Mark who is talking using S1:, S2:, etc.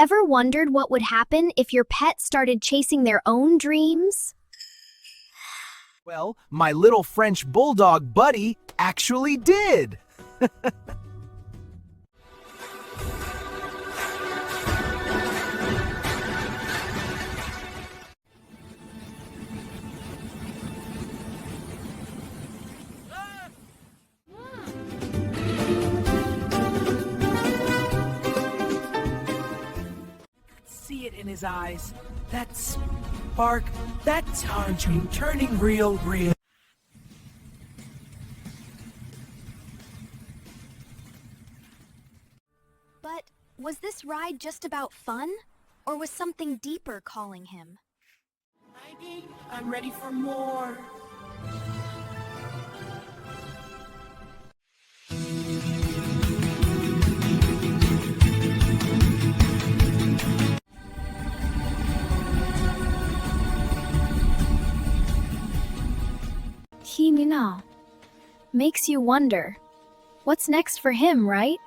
S1: Ever wondered what would happen if your pet started chasing their own dreams?
S2: Well, my little French bulldog buddy actually did. See it in his eyes. That spark, that tangerine turning real.
S1: But was this ride just about fun? Or was something deeper calling him?
S2: I'm ready for more.
S1: He now makes you wonder, what's next for him, right?